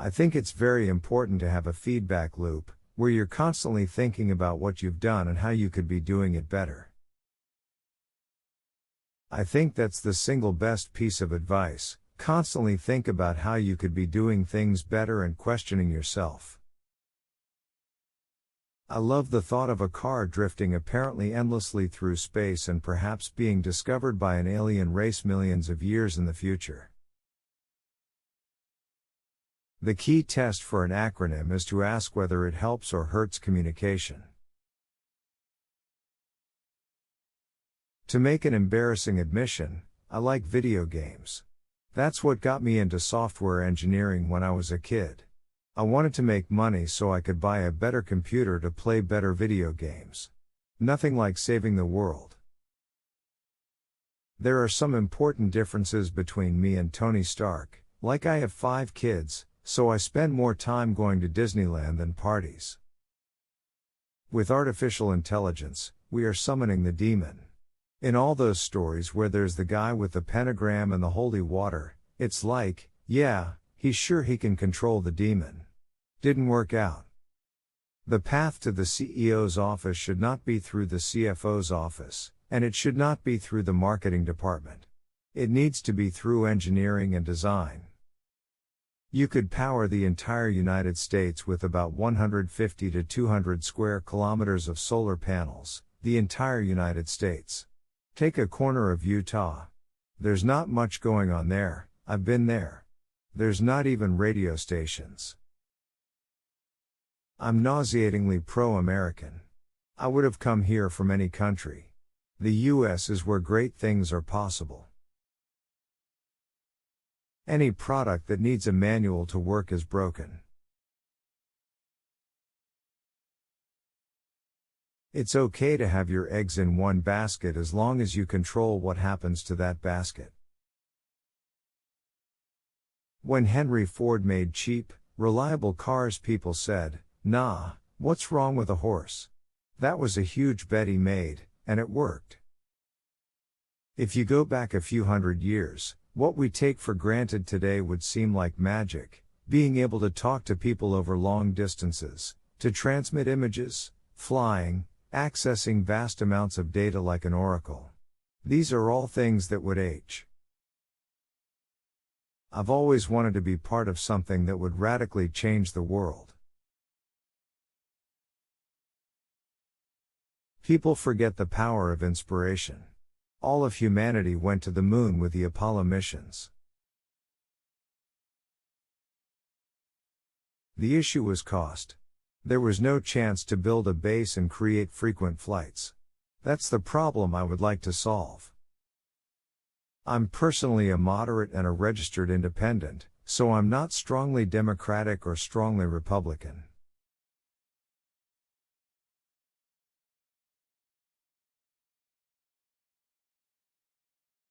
I think it's very important to have a feedback loop, where you're constantly thinking about what you've done and how you could be doing it better. I think that's the single best piece of advice. Constantly think about how you could be doing things better and questioning yourself. I love the thought of a car drifting apparently endlessly through space and perhaps being discovered by an alien race millions of years in the future. The key test for an acronym is to ask whether it helps or hurts communication. To make an embarrassing admission, I like video games. That's what got me into software engineering when I was a kid. I wanted to make money so I could buy a better computer to play better video games. Nothing like saving the world. There are some important differences between me and Tony Stark, like I have 5 kids, so I spend more time going to Disneyland than parties. With artificial intelligence, we are summoning the demon. In all those stories where there's the guy with the pentagram and the holy water, it's like, yeah, he's sure he can control the demon. Didn't work out. The path to the CEO's office should not be through the CFO's office, and it should not be through the marketing department. It needs to be through engineering and design. You could power the entire United States with about 150 to 200 square kilometers of solar panels, the entire United States. Take a corner of Utah. There's not much going on there, I've been there. There's not even radio stations. I'm nauseatingly pro-American. I would have come here from any country. The US is where great things are possible. Any product that needs a manual to work is broken. It's okay to have your eggs in one basket as long as you control what happens to that basket. When Henry Ford made cheap, reliable cars, people said, "Nah, what's wrong with a horse?" That was a huge bet he made, and it worked. If you go back a few hundred years, what we take for granted today would seem like magic, being able to talk to people over long distances, to transmit images, flying, accessing vast amounts of data like an oracle. These are all things that would age. I've always wanted to be part of something that would radically change the world. People forget the power of inspiration. All of humanity went to the moon with the Apollo missions. The issue was cost. There was no chance to build a base and create frequent flights. That's the problem I would like to solve. I'm personally a moderate and a registered independent, so I'm not strongly Democratic or strongly Republican.